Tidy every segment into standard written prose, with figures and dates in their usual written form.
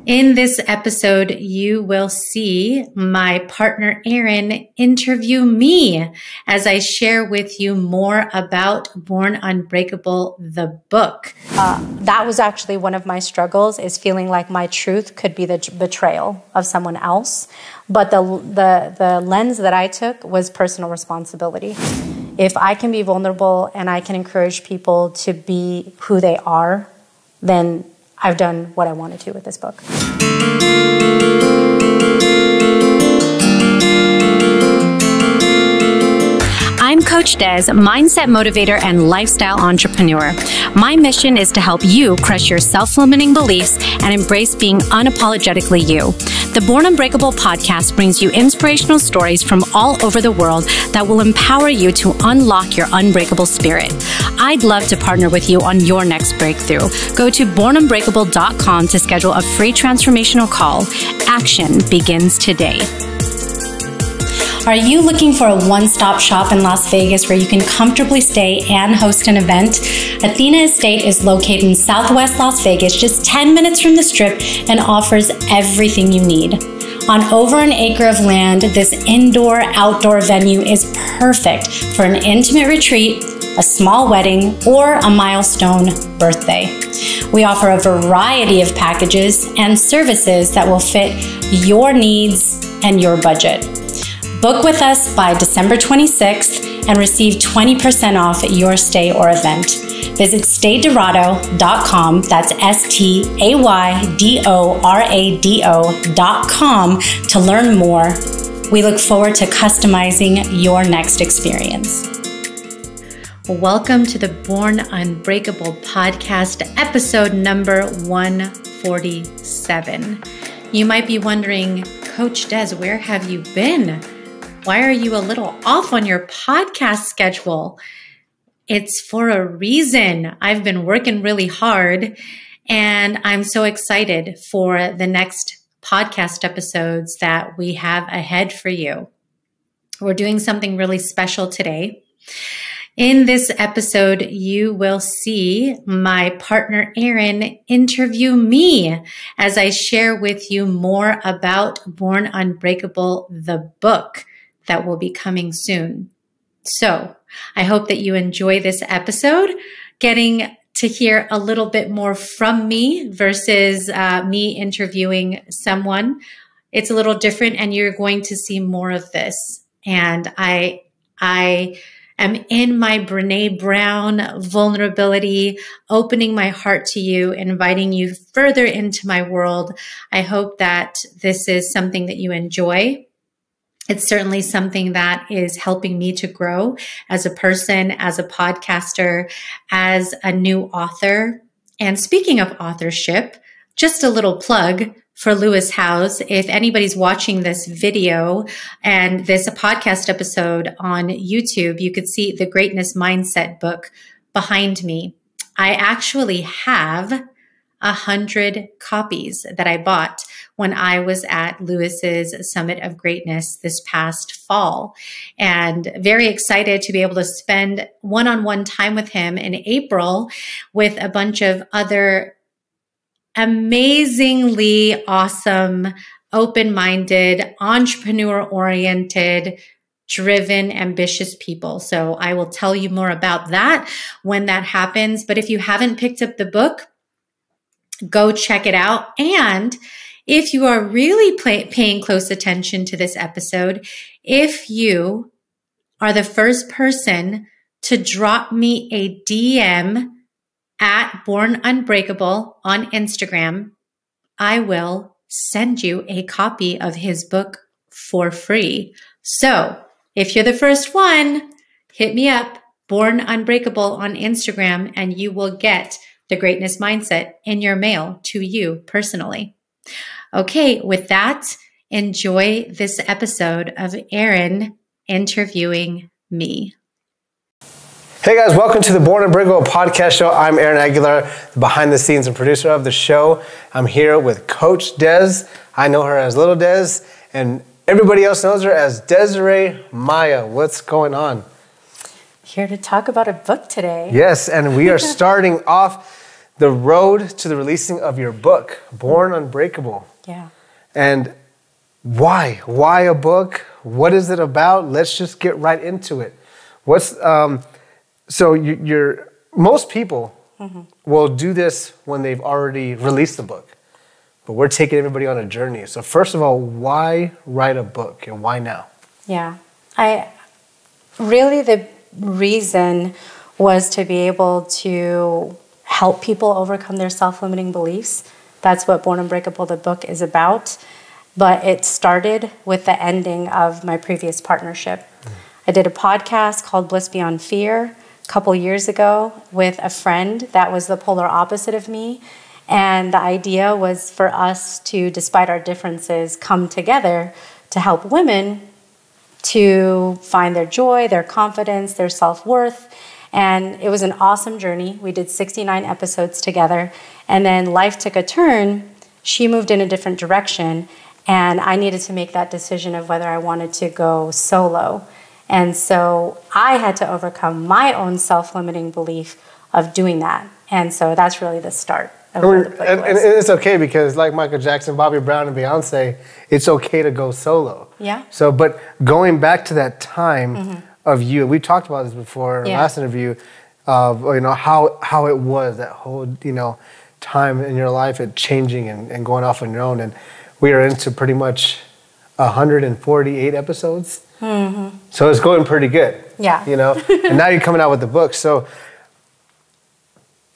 In this episode, you will see my partner, Erin, interview me as I share with you more about Born Unbreakable, the book. That was actually one of my struggles, is feeling like my truth could be the betrayal of someone else. But the lens that I took was personal responsibility. If I can be vulnerable and I can encourage people to be who they are, then I've done what I wanted to with this book. I'm Coach Dez, mindset motivator and lifestyle entrepreneur. My mission is to help you crush your self-limiting beliefs and embrace being unapologetically you. The Born Unbreakable podcast brings you inspirational stories from all over the world that will empower you to unlock your unbreakable spirit. I'd love to partner with you on your next breakthrough. Go to bornunbreakable.com to schedule a free transformational call. Action begins today. Are you looking for a one-stop shop in Las Vegas where you can comfortably stay and host an event? Athena Estate is located in Southwest Las Vegas, just 10 minutes from the Strip, and offers everything you need. On over an acre of land, this indoor-outdoor venue is perfect for an intimate retreat, a small wedding, or a milestone birthday. We offer a variety of packages and services that will fit your needs and your budget. Book with us by December 26th and receive 20% off your stay or event. Visit staydorado.com, that's STAYDORADO.com to learn more. We look forward to customizing your next experience. Welcome to the Born Unbreakable podcast, episode number 147. You might be wondering, Coach Dez, where have you been? Why are you a little off on your podcast schedule? It's for a reason. I've been working really hard, and I'm so excited for the next podcast episodes that we have ahead for you. We're doing something really special today. In this episode, you will see my partner, Erin, interview me as I share with you more about Born Unbreakable, the book that will be coming soon. So I hope that you enjoy this episode, getting to hear a little bit more from me versus me interviewing someone. It's a little different, and you're going to see more of this. And I am in my Brene Brown vulnerability, opening my heart to you, inviting you further into my world. I hope that this is something that you enjoy. It's certainly something that is helping me to grow as a person, as a podcaster, as a new author. And speaking of authorship, just a little plug for Lewis Howes. If anybody's watching this video and this podcast episode on YouTube, you could see the Greatness Mindset book behind me. I actually have 100 copies that I bought when I was at Lewis's Summit of Greatness this past fall, and very excited to be able to spend one-on-one time with him in April with a bunch of other amazingly awesome, open-minded, entrepreneur-oriented, driven, ambitious people. So I will tell you more about that when that happens. But if you haven't picked up the book, go check it out. And if you are really paying close attention to this episode, if you are the first person to drop me a DM at Born Unbreakable on Instagram, I will send you a copy of his book for free. So if you're the first one, hit me up, Born Unbreakable on Instagram, and you will get the Greatness Mindset in your mail to you personally. Okay, with that, enjoy this episode of Erin interviewing me. Hey guys, welcome to the Born Unbreakable podcast show. I'm Aaron Aguilar, the behind the scenes and producer of the show. I'm here with Coach Dez. I know her as Little Dez, and everybody else knows her as Desiree Maya. What's going on? Here to talk about a book today. Yes, and we are starting off the road to the releasing of your book, Born Unbreakable. Yeah. And why? Why a book? What is it about? Let's just get right into it. Most people will do this when they've already released the book, but we're taking everybody on a journey. So first of all, why write a book and why now? Yeah. The reason was to be able to help people overcome their self-limiting beliefs. That's what Born Unbreakable, the book, is about. But it started with the ending of my previous partnership. I did a podcast called Bliss Beyond Fear a couple years ago with a friend that was the polar opposite of me. And the idea was for us to, despite our differences, come together to help women to find their joy, their confidence, their self-worth. And it was an awesome journey. We did 69 episodes together. And then life took a turn. She moved in a different direction. And I needed to make that decision of whether I wanted to go solo. And so I had to overcome my own self-limiting belief of doing that. And so that's really the start of where the book was. And it's okay because like Michael Jackson, Bobby Brown, and Beyonce, it's okay to go solo. Yeah. So, but going back to that time of you, and we talked about this before in the last interview, of how it was, that whole, time in your life, it changing and going off on your own. And we are into pretty much 148 episodes. So it's going pretty good. Yeah. And now you're coming out with the book. So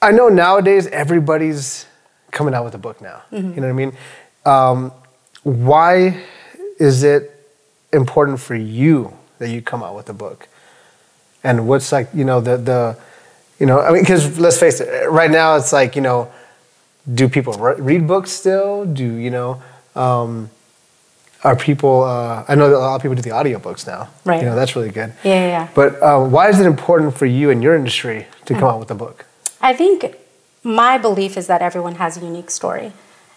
I know nowadays everybody's coming out with a book now. You know what I mean? Why is it important for you that you come out with a book? And what's like, because let's face it, right now it's like, do people read books still? Are people, I know that a lot of people do the audiobooks now. Right. That's really good. Yeah. But why is it important for you in your industry to come out with a book? I think my belief is that everyone has a unique story.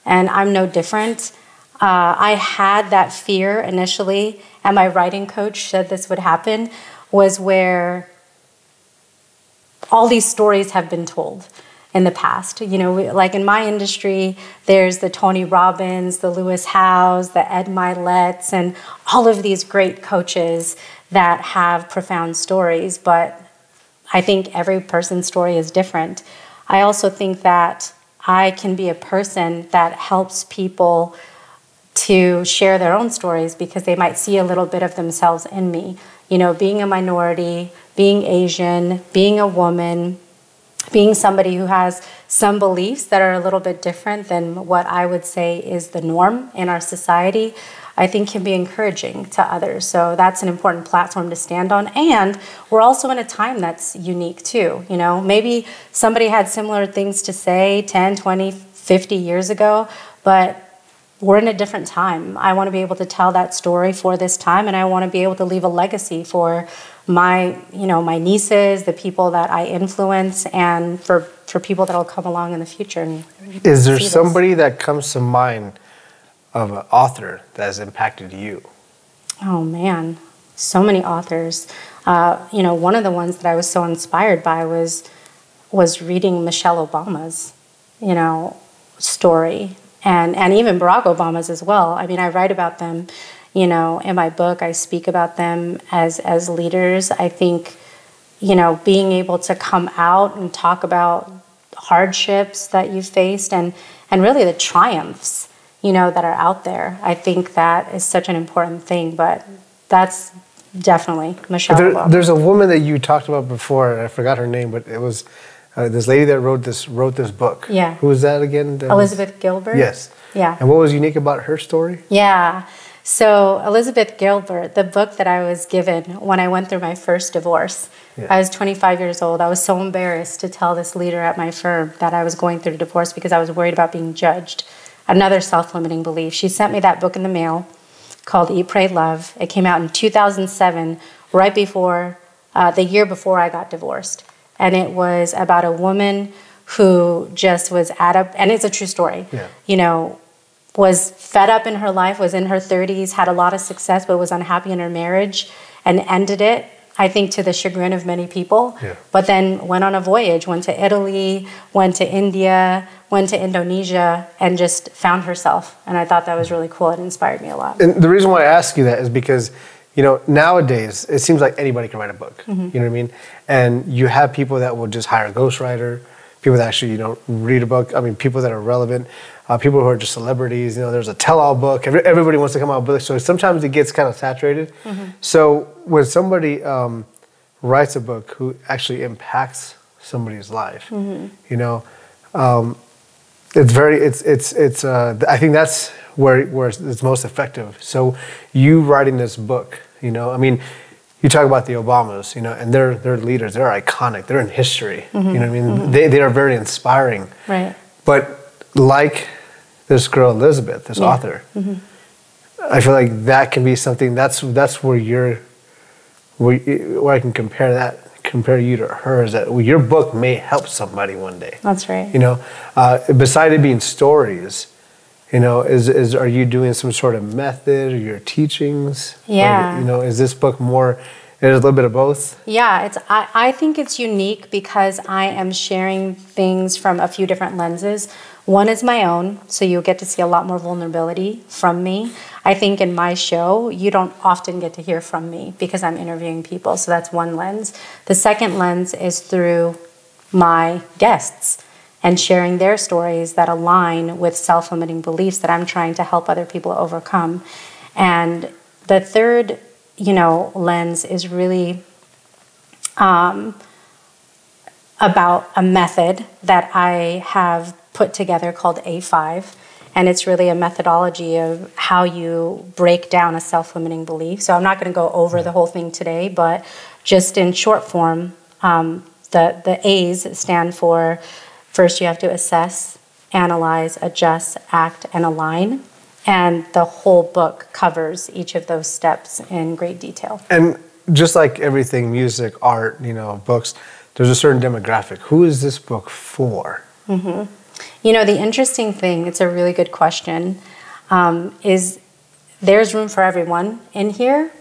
And I'm no different. I had that fear initially, and my writing coach said this would happen, was where all these stories have been told in the past. Like in my industry, there's the Tony Robbins, the Lewis Howes, the Ed Miletts, and all of these great coaches that have profound stories. But I think every person's story is different. I also think that I can be a person that helps people to share their own stories because they might see a little bit of themselves in me. Being a minority, being Asian, being a woman, being somebody who has some beliefs that are a little bit different than what I would say is the norm in our society, I think can be encouraging to others. So that's an important platform to stand on. And we're also in a time that's unique too. Maybe somebody had similar things to say 10, 20, 50 years ago, but we're in a different time. I want to be able to tell that story for this time, and I want to be able to leave a legacy for my nieces, the people that I influence, and for people that will come along in the future. Is there somebody that comes to mind of an author that has impacted you? Oh man, so many authors. One of the ones that I was so inspired by was reading Michelle Obama's, story. And even Barack Obama's as well. I mean, I write about them, in my book. I speak about them as leaders. I think, being able to come out and talk about hardships that you faced and really the triumphs, that are out there. I think that is such an important thing, but that's definitely Michelle Obama. There's a woman that you talked about before, and I forgot her name, but it was this lady that wrote this book. Yeah. Who was that again? Elizabeth Gilbert? Yes. Yeah. And what was unique about her story? Yeah. So Elizabeth Gilbert, the book that I was given when I went through my first divorce, I was 25 years old. I was so embarrassed to tell this leader at my firm that I was going through a divorce because I was worried about being judged. Another self-limiting belief. She sent me that book in the mail called Eat, Pray, Love. It came out in 2007, right before, the year before I got divorced. And it was about a woman who just was and it's a true story, was fed up in her life, was in her 30s, had a lot of success, but was unhappy in her marriage and ended it. I think to the chagrin of many people, Yeah. but then went on a voyage, went to Italy, went to India, went to Indonesia, and just found herself. And I thought that was really cool. It inspired me a lot. And the reason why I ask you that is because, you know, nowadays it seems like anybody can write a book. You know what I mean? And you have people that will just hire a ghostwriter, people that actually, you know, read a book. I mean, people that are relevant, people who are just celebrities. You know, there's a tell-all book. Everybody wants to come out with a book. So sometimes it gets kind of saturated. So when somebody writes a book who actually impacts somebody's life, you know, I think that's where it's most effective. So you writing this book, you know, I mean, you talk about the Obamas, you know, and they're leaders, they're iconic, they're in history. You know what I mean? They are very inspiring. Right. But like this girl Elizabeth, this author, I feel like that can be something that's where I can compare you to her, is that your book may help somebody one day. That's right. You know, beside it being stories, you know, are you doing some sort of method or your teachings? Yeah. Or, you know, is this book more, there's a little bit of both? Yeah, I think it's unique because I am sharing things from a few different lenses. One is my own, so you'll get to see a lot more vulnerability from me. I think in my show, you don't often get to hear from me because I'm interviewing people, so that's one lens. The second lens is through my guests and sharing their stories that align with self-limiting beliefs that I'm trying to help other people overcome. And the third, you know, lens is really about a method that I have put together called A5. And it's really a methodology of how you break down a self-limiting belief. So I'm not going to go over the whole thing today, but just in short form, the A's stand for, first you have to assess, analyze, adjust, act, and align. And the whole book covers each of those steps in great detail. And just like everything, music, art, you know, books, there's a certain demographic. Who is this book for? You know, the interesting thing, it's a really good question, is there's room for everyone in here,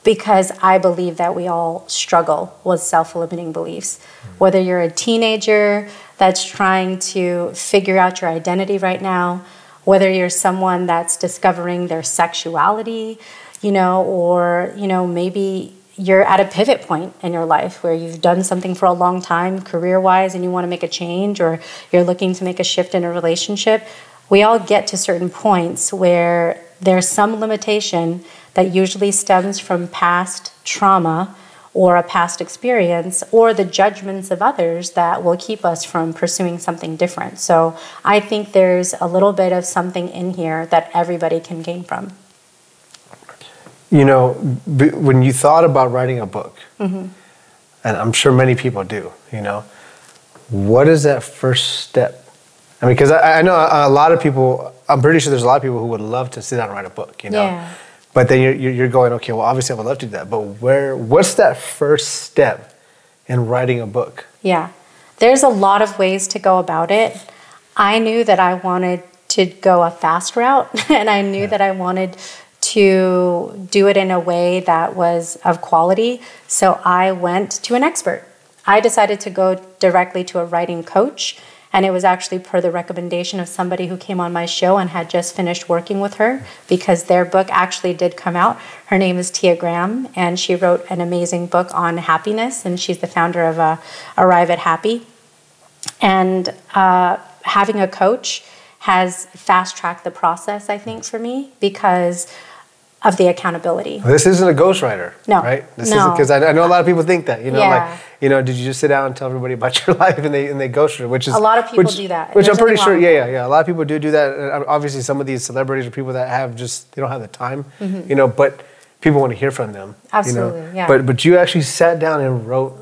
because I believe that we all struggle with self-limiting beliefs. Whether you're a teenager that's trying to figure out your identity right now, whether you're someone that's discovering their sexuality, you know, or, you know, maybe you're at a pivot point in your life where you've done something for a long time career-wise and you want to make a change, or you're looking to make a shift in a relationship. We all get to certain points where there's some limitation that usually stems from past trauma or a past experience or the judgments of others that will keep us from pursuing something different. So I think there's a little bit of something in here that everybody can gain from. You know, when you thought about writing a book, and I'm sure many people do, you know, what is that first step? I mean, because I know a lot of people, I'm pretty sure there's a lot of people who would love to sit down and write a book, you know. Yeah. But then you're going, okay, well, obviously I would love to do that, but what's that first step in writing a book? Yeah. There's a lot of ways to go about it. I knew that I wanted to go a fast route, and I knew that I wanted to do it in a way that was of quality. So I went to an expert. I decided to go directly to a writing coach, and it was actually per the recommendation of somebody who came on my show and had just finished working with her, because their book actually did come out. Her name is Tia Graham, and she wrote an amazing book on happiness, and she's the founder of Arrive at Happy. And having a coach has fast-tracked the process, I think, for me, because of the accountability. This isn't a ghostwriter, no, right? This no. isn't, because I know a lot of people think that, you know, Yeah. like, you know, did you just sit down and tell everybody about your life and they ghost you, which is A lot of people do that. Which There's I'm pretty sure, nothing wrong. yeah. A lot of people do that. And obviously, some of these celebrities are people that have just, they don't have the time, you know, but people want to hear from them. Absolutely, you know? yeah. But you actually sat down and wrote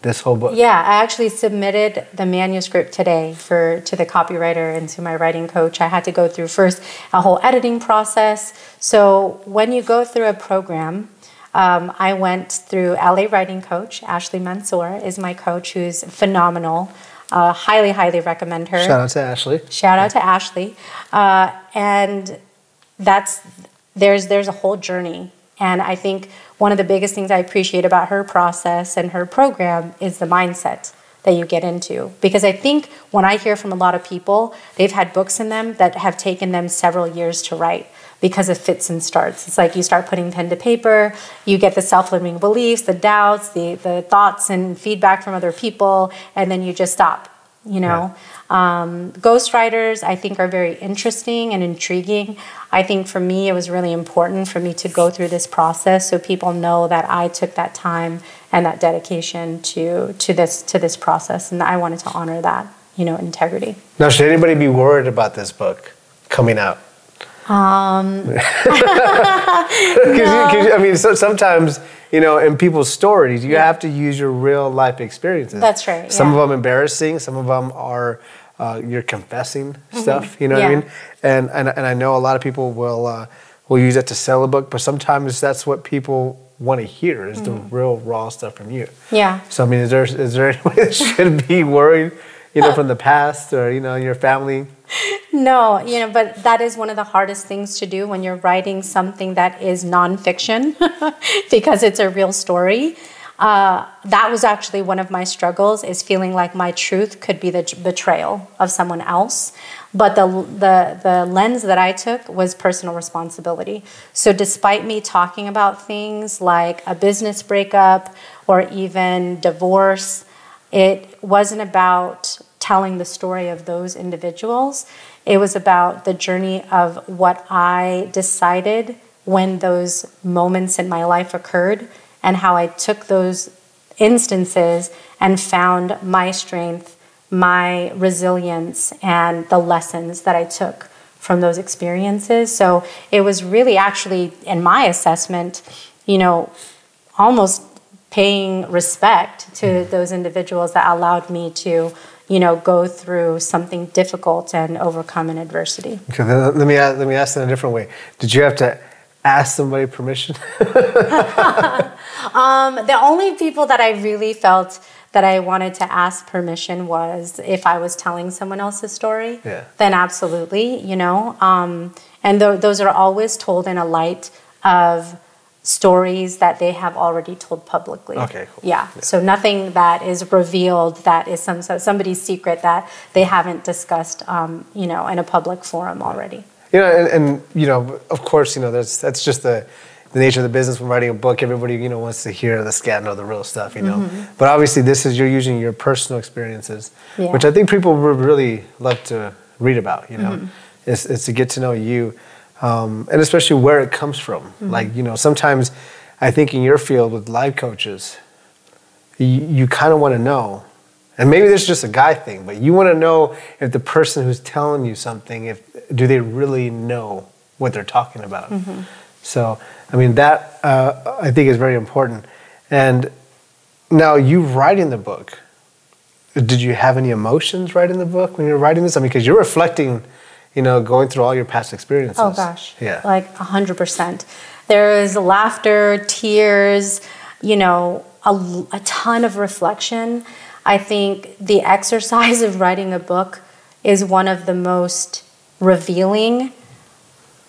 this whole book. Yeah, I actually submitted the manuscript today to the copywriter and to my writing coach. I had to go through first a whole editing process. So when you go through a program, I went through LA writing coach. Ashley Mansour is my coach, who's phenomenal. Highly, highly recommend her. Shout out to Ashley. Shout out to Ashley. And there's a whole journey And I think one of the biggest things I appreciate about her process and her program is the mindset that you get into. Because I think when I hear from a lot of people, they've had books in them that have taken them several years to write because of fits and starts. It's like you start putting pen to paper, you get the self-limiting beliefs, the doubts, the thoughts and feedback from other people, and then you just stop. Ghostwriters, I think, are very interesting and intriguing. I think for me, it was really important for me to go through this process so people know that I took that time and that dedication to this process, and I wanted to honor that, integrity. Now, should anybody be worried about this book coming out? No. Sometimes, in people's stories, you have to use your real life experiences. That's right. Some of them embarrassing, some of them are you're confessing stuff. You know what I mean? And I know a lot of people will use that to sell a book, but sometimes that's what people want to hear is the real raw stuff from you. Yeah. So is there anybody that should be worried, from the past or your family? No, but that is one of the hardest things to do when you're writing something that is nonfiction because it's a real story. That was actually one of my struggles, is feeling like my truth could be the betrayal of someone else. But the lens that I took was personal responsibility. So despite me talking about things like a business breakup or even divorce, it wasn't about telling the story of those individuals. It was about the journey of what I decided when those moments in my life occurred and how I took those instances and found my strength, my resilience, and the lessons that I took from those experiences. So it was really actually, in my assessment, almost paying respect to those individuals that allowed me to go through something difficult and overcome an adversity. Okay, let me ask in a different way. Did you have to ask somebody permission? The only people that I really felt that I wanted to ask permission was if I was telling someone else's story. Yeah. Then absolutely, and those are always told in a light of stories that they have already told publicly. Okay, cool. Yeah. So nothing that is revealed that is somebody's secret that they haven't discussed, in a public forum already. And of course, that's just the nature of the business. When writing a book, everybody, wants to hear the scandal, the real stuff, But obviously, you're using your personal experiences, which I think people would really love to read about, It's to get to know you. And especially where it comes from. Like, sometimes I think in your field with life coaches, you kind of want to know, and maybe this is just a guy thing, but you want to know if the person who's telling you something, do they really know what they're talking about? So, that I think is very important. And now you writing the book, did you have any emotions writing the book when you're writing this? because you're reflecting, going through all your past experiences. Oh gosh, yeah, like 100%. There is laughter, tears, a ton of reflection. I think the exercise of writing a book is one of the most revealing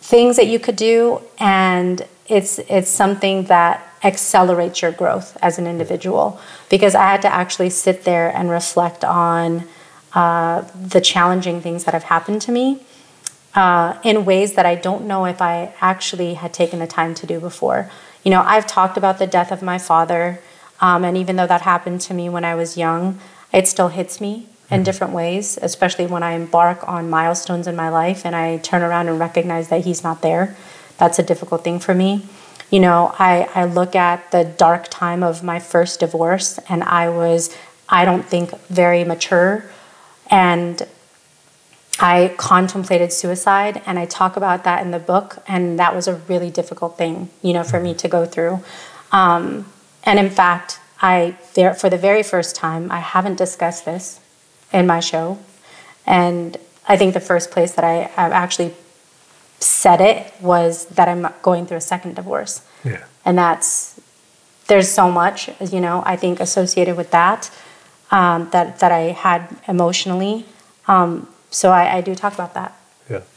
things that you could do, and it's something that accelerates your growth as an individual, because I had to actually sit there and reflect on the challenging things that have happened to me in ways that I don't know if I actually had taken the time to do before. I've talked about the death of my father, and even though that happened to me when I was young, it still hits me in different ways, especially when I embark on milestones in my life and I turn around and recognize that he's not there. That's a difficult thing for me. I look at the dark time of my first divorce, and I don't think, very mature, and I contemplated suicide, and I talk about that in the book, and that was a really difficult thing, for me to go through. And in fact, for the very first time, I haven't discussed this in my show, and I think the first place that I actually said it was that I'm going through a second divorce. Yeah. And there's so much, I think associated with that, that I had emotionally. So I do talk about that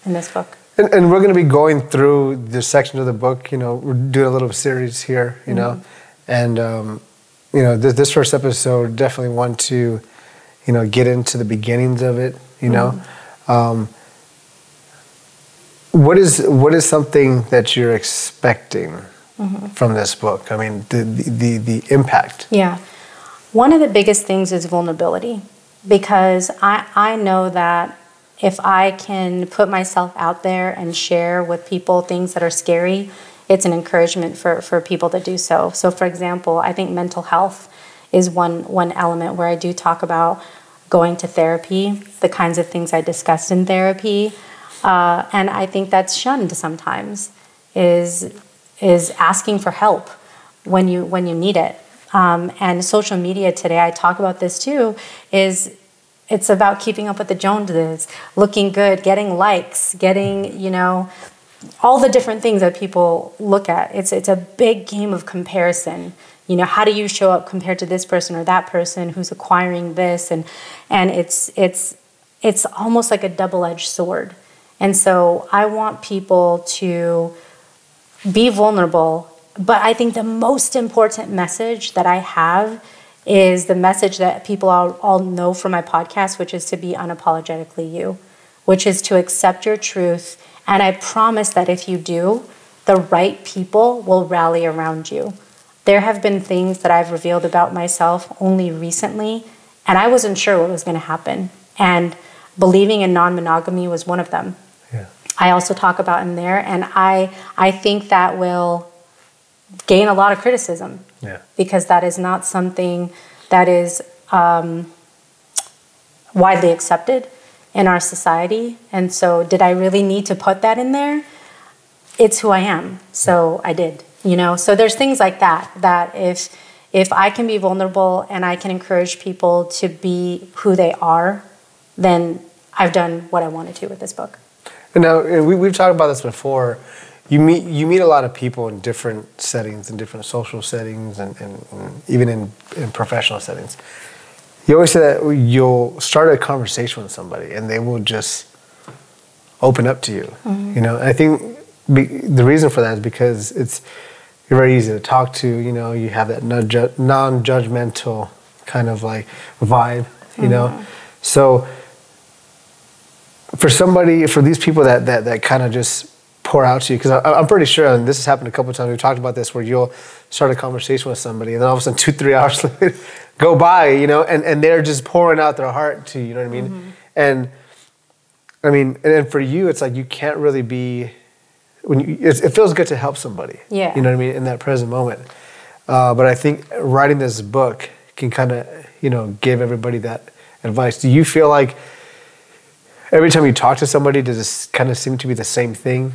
in this book. And we're going to be going through this section of the book. We're doing a little series here, and this first episode definitely want to, get into the beginnings of it. What is something that you're expecting from this book? I mean, the impact. Yeah. One of the biggest things is vulnerability, because I know that if I can put myself out there and share with people things that are scary, it's an encouragement for people to do so. So, for example, I think mental health is one element where I do talk about going to therapy, the kinds of things I discussed in therapy. And I think that's shunned sometimes, is asking for help when you need it. And social media today, I talk about this too, it's about keeping up with the Joneses, looking good, getting likes, getting, all the different things that people look at. It's a big game of comparison. How do you show up compared to this person or that person who's acquiring this? And it's almost like a double-edged sword. And so I want people to be vulnerable, but I think the most important message that I have is the message that people all know from my podcast, which is to be unapologetically you, which is to accept your truth. And I promise that if you do, the right people will rally around you. There have been things that I've revealed about myself only recently, and I wasn't sure what was going to happen. And believing in non-monogamy was one of them. Yeah. I also talk about in there, and I think that will gain a lot of criticism. Yeah. Because that is not something that is widely accepted in our society. And so did I really need to put that in there? It's who I am. So I did, So there's things like that if I can be vulnerable and I can encourage people to be who they are, then I've done what I wanted to with this book. And now, we've talked about this before. You meet a lot of people in different settings, in different social settings, and even in professional settings. You always say that you'll start a conversation with somebody and they will just open up to you. Mm-hmm. And I think the reason for that is because you're very easy to talk to. You have that non-judgmental kind of like vibe. So for these people that kind of just pour out to you, because I'm pretty sure, and this has happened a couple of times, we've talked about this, where you'll start a conversation with somebody and then all of a sudden 2-3 hours later go by, and they're just pouring out their heart to you, you know what I mean? Mm-hmm. And I mean, and for you, it's like you can't really be, it feels good to help somebody, yeah. You know what I mean, in that present moment. But I think writing this book can kind of, give everybody that advice. Do you feel like every time you talk to somebody, does this kind of seem to be the same thing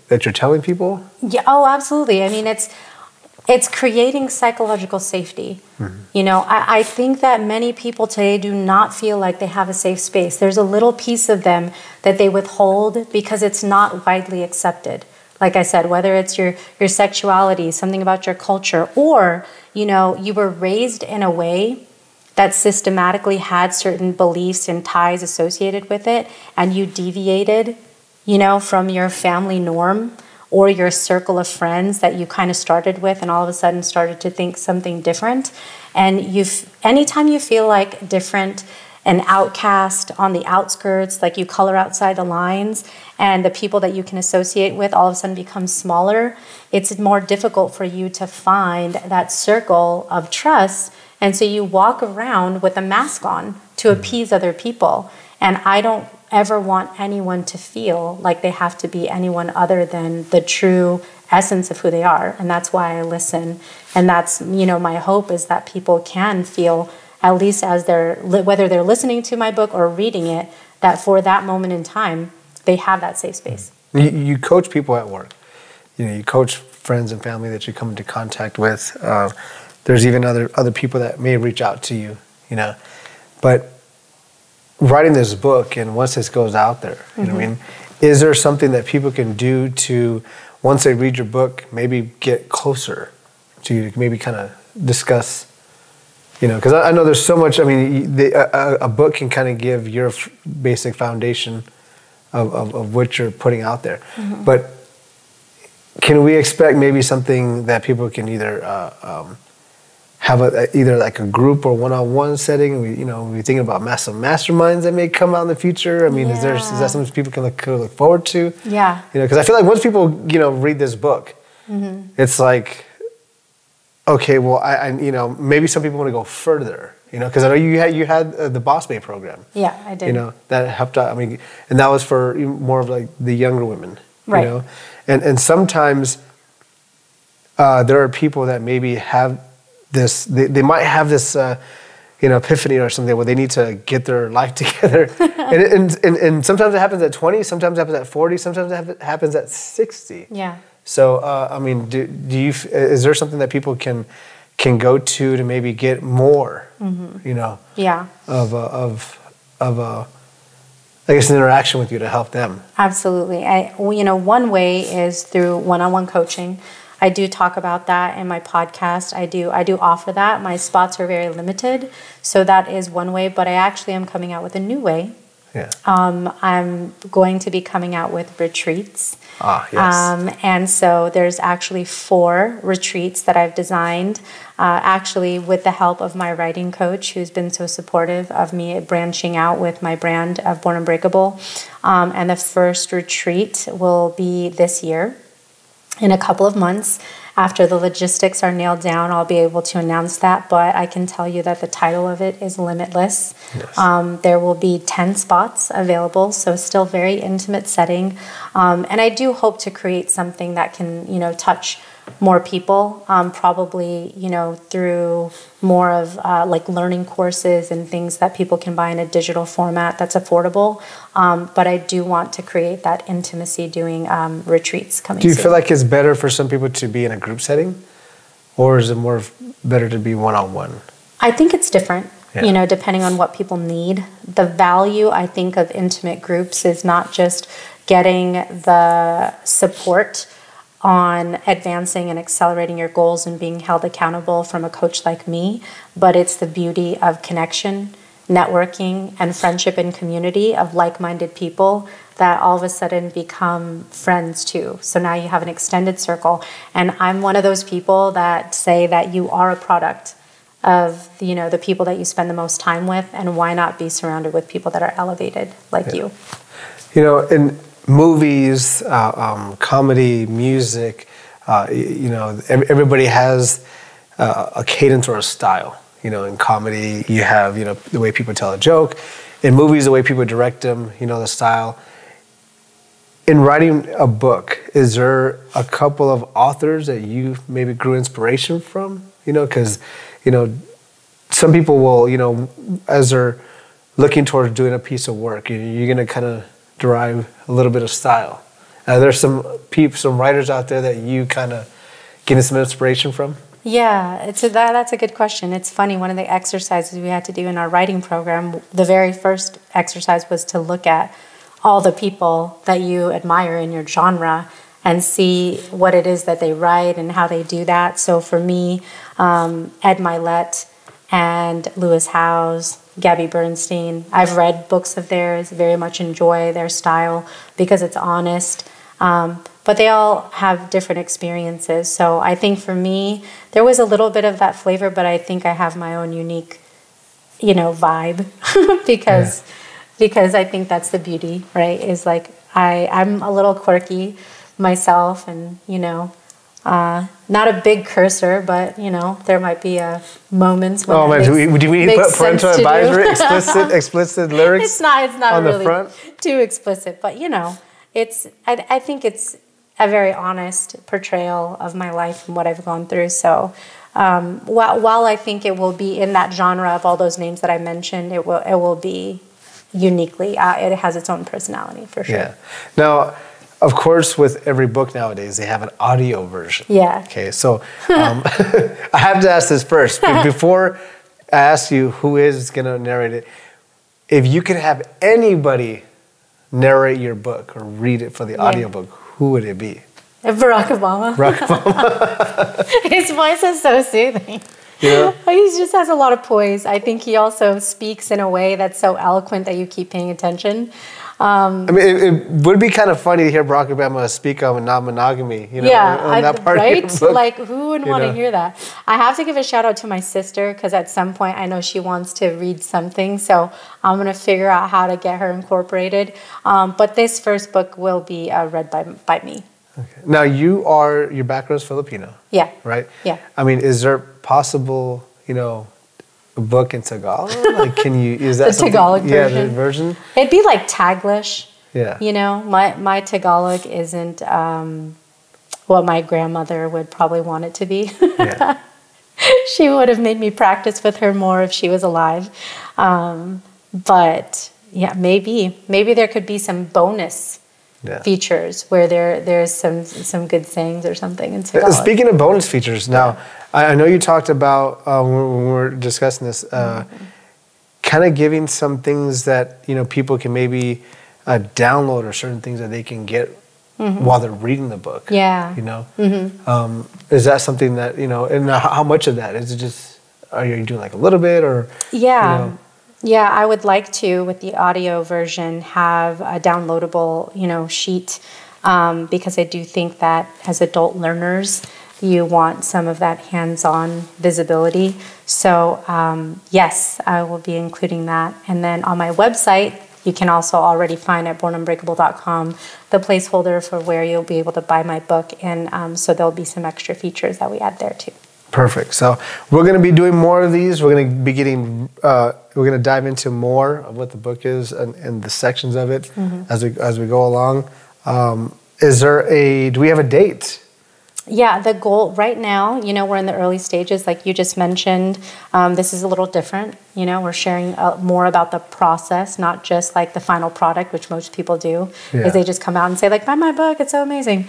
that you're telling people? Yeah. Oh, absolutely. I mean, it's creating psychological safety. Mm-hmm. I think that many people today do not feel like they have a safe space. There's a little piece of them that they withhold because it's not widely accepted. Like I said, whether it's your sexuality, something about your culture, or, you were raised in a way that systematically had certain beliefs and ties associated with it, and you deviated, from your family norm or your circle of friends that you kind of started with and all of a sudden started to think something different. And anytime you feel like different, an outcast on the outskirts, like you color outside the lines, and the people that you can associate with all of a sudden become smaller, it's more difficult for you to find that circle of trust. And so you walk around with a mask on to appease other people. And I don't ever want anyone to feel like they have to be anyone other than the true essence of who they are. And that's why I listen. And that's, my hope is that people can feel, at least as whether they're listening to my book or reading it, that for that moment in time, they have that safe space. You coach people at work. You coach friends and family that you come into contact with. There's even other people that may reach out to you, But writing this book, and once this goes out there, you know what I mean? Is there something that people can do to, once they read your book, maybe get closer to you, to maybe kind of discuss, because I know there's so much, a book can kind of give your basic foundation of what you're putting out there. But can we expect maybe something that people can either have either like a group or one-on-one setting? We thinking about massive masterminds that may come out in the future. I mean, is that something people can look forward to? Yeah. Because I feel like once people read this book, it's like, okay, well, I maybe some people want to go further. Because I know you had the Boss Babe program. Yeah, I did. That helped out. I mean, and that was for more of like the younger women. Right. And sometimes there are people that maybe have this. They might have this, epiphany or something where they need to get their life together. and sometimes it happens at 20. Sometimes it happens at 40. Sometimes it happens at 60. Yeah. So I mean, do you? Is there something that people can go to maybe get more, Yeah. of I guess an interaction with you to help them? Absolutely. One way is through one-on-one coaching. I do talk about that in my podcast. I do offer that. My spots are very limited, so that is one way. But I actually am coming out with a new way. Yeah. I'm going to be coming out with retreats. Yes. And so there's actually 4 retreats that I've designed, actually with the help of my writing coach, who's been so supportive of me branching out with my brand of Born Unbreakable. And the first retreat will be this year. In a couple of months, after the logistics are nailed down, I'll be able to announce that. But I can tell you that the title of it is Limitless. Yes. There will be 10 spots available, so still very intimate setting. And I do hope to create something that can, touch more people, probably, through more of like learning courses and things that people can buy in a digital format that's affordable. But I do want to create that intimacy doing retreats coming soon. Do you feel like it's better for some people to be in a group setting, or is it more better to be one-on-one? I think it's different, depending on what people need. The value, I think, of intimate groups is not just getting the support on advancing and accelerating your goals and being held accountable from a coach like me, but it's the beauty of connection, networking, and friendship and community of like-minded people that all of a sudden become friends too. So now you have an extended circle. And I'm one of those people that say that you are a product of the people that you spend the most time with, and why not be surrounded with people that are elevated like you? In movies, comedy, music, everybody has a cadence or a style. In comedy, you have, the way people tell a joke. In movies, the way people direct them, the style. In writing a book, is there a couple of authors that you maybe grew inspiration from? Because, some people will, as they're looking towards doing a piece of work, you're going to kind of derive a little bit of style. There's some writers out there that you kind of getting some inspiration from? Yeah, that's a good question. It's funny, one of the exercises we had to do in our writing program, the very first exercise was to look at all the people that you admire in your genre and see what it is that they write and how they do that. So for me, Ed Milet and Lewis Howes, Gabby Bernstein. I've read books of theirs, very much enjoy their style because it's honest. But they all have different experiences. So I think for me, there was a little bit of that flavor, but I think I have my own unique, vibe because I think that's the beauty, right? Is like I'm a little quirky myself, and not a big cursor, but there might be moments when. Oh man, do we need to put parental advisory, explicit lyrics? It's not on really the front? Too explicit, but it's. I think it's a very honest portrayal of my life and what I've gone through. So, while I think it will be in that genre of all those names that I mentioned, it will be uniquely. It has its own personality for sure. Yeah. Now, of course, with every book nowadays, they have an audio version. Yeah. Okay, so I have to ask this first. Before I ask you who is going to narrate it, if you could have anybody narrate your book or read it for the audiobook, who would it be? Barack Obama. Barack Obama. His voice is so soothing. Yeah. He just has a lot of poise. I think he also speaks in a way that's so eloquent that you keep paying attention. I mean, it would be kind of funny to hear Barack Obama speak of non-monogamy, on that part right? of the book, like, who would want to hear that? I have to give a shout out to my sister, because at some point I know she wants to read something, so I'm going to figure out how to get her incorporated. But this first book will be read by me. Okay. Now, your background is Filipino. Yeah. Right? Yeah. I mean, is there possible, a book in Tagalog? Like, is that the Tagalog version? Yeah, the version. It'd be like Taglish. Yeah. My Tagalog isn't what my grandmother would probably want it to be. Yeah. She would have made me practice with her more if she was alive. But yeah, maybe there could be some bonus features where there's some good sayings or something in Tagalog. Speaking of bonus features, now I know you talked about when we were discussing this, kind of giving some things that people can maybe download, or certain things that they can get while they're reading the book. Yeah. Is that something that and how much of that is it? Just are you doing like a little bit, or Yeah, I would like to, with the audio version, have a downloadable, sheet, because I do think that as adult learners, you want some of that hands-on visibility. So, yes, I will be including that. And then on my website, you can also already find at bornunbreakable.com the placeholder for where you'll be able to buy my book. And so there'll be some extra features that we add there too. Perfect. So we're going to be doing more of these. We're going to be we're going to dive into more of what the book is and the sections of it as we go along. Do we have a date? Yeah, the goal right now, we're in the early stages, like you just mentioned. This is a little different. We're sharing more about the process, not just like the final product, which most people do, is they just come out and say like, buy my book, it's so amazing.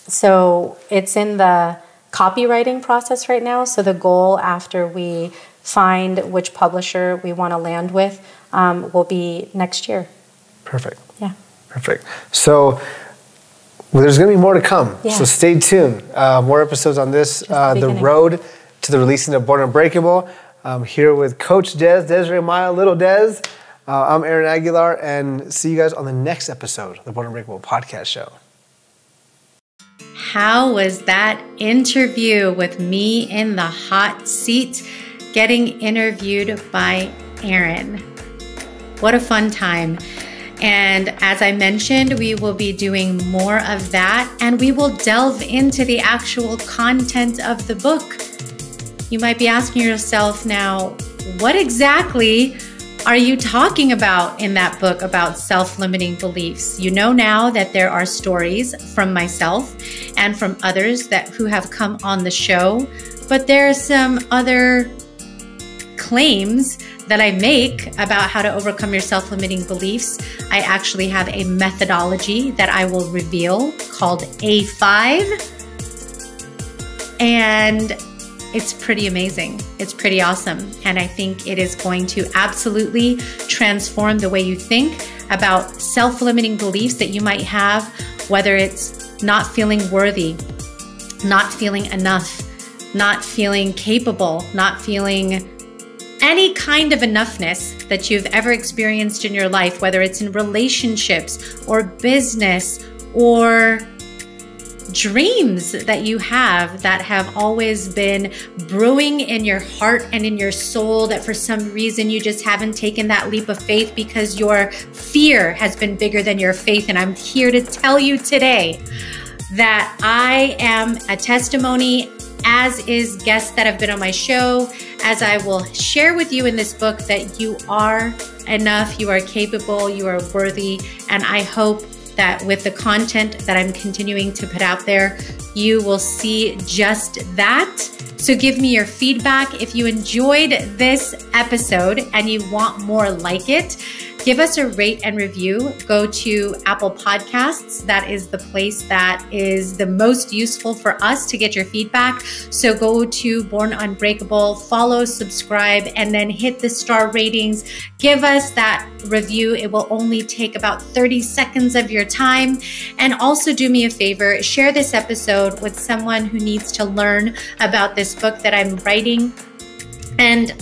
So it's in the copywriting process right now. So the goal, after we find which publisher we want to land with, will be next year. Perfect. Yeah. Perfect. So there's going to be more to come. Yeah. So stay tuned. More episodes on this, the road to the releasing of Born Unbreakable. I'm here with Coach Dez, Desiree Maya, Little Dez. I'm Aaron Aguilar, and see you guys on the next episode of the Born Unbreakable podcast show. How was that interview with me in the hot seat, getting interviewed by Aaron? What a fun time. And as I mentioned, we will be doing more of that, and we will delve into the actual content of the book. You might be asking yourself now, what exactly are you talking about in that book about self-limiting beliefs? You know now that there are stories from myself and from others who have come on the show, but there are some other claims that I make about how to overcome your self-limiting beliefs. I actually have a methodology that I will reveal called A5, and it's pretty amazing. It's pretty awesome. And I think it is going to absolutely transform the way you think about self-limiting beliefs that you might have, whether it's not feeling worthy, not feeling enough, not feeling capable, not feeling any kind of enoughness that you've ever experienced in your life, whether it's in relationships or business or dreams that you have that have always been brewing in your heart and in your soul, that for some reason you just haven't taken that leap of faith because your fear has been bigger than your faith. And I'm here to tell you today that I am a testimony, as is guests that have been on my show, as I will share with you in this book, that you are enough, you are capable, you are worthy. And I hope that with the content that I'm continuing to put out there, you will see just that. So give me your feedback. If you enjoyed this episode and you want more like it, give us a rate and review. Go to Apple Podcasts. That is the place that is the most useful for us to get your feedback. So go to Born Unbreakable, follow, subscribe, and then hit the star ratings. Give us that review. It will only take about 30 seconds of your time. And also do me a favor, share this episode with someone who needs to learn about this book that I'm writing. And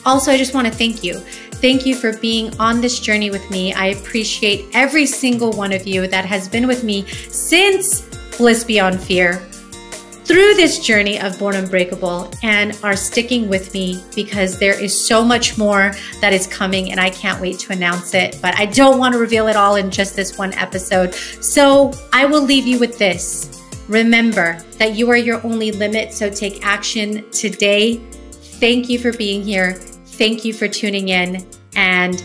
also, I just want to thank you. Thank you for being on this journey with me. I appreciate every single one of you that has been with me since Bliss Beyond Fear through this journey of Born Unbreakable and are sticking with me, because there is so much more that is coming and I can't wait to announce it, but I don't want to reveal it all in just this one episode. So I will leave you with this. Remember that you are your only limit, so take action today. Thank you for being here. Thank you for tuning in, and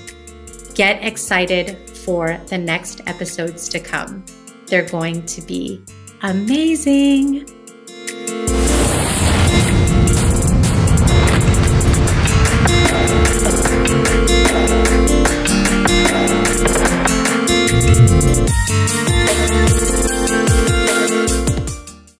get excited for the next episodes to come. They're going to be amazing.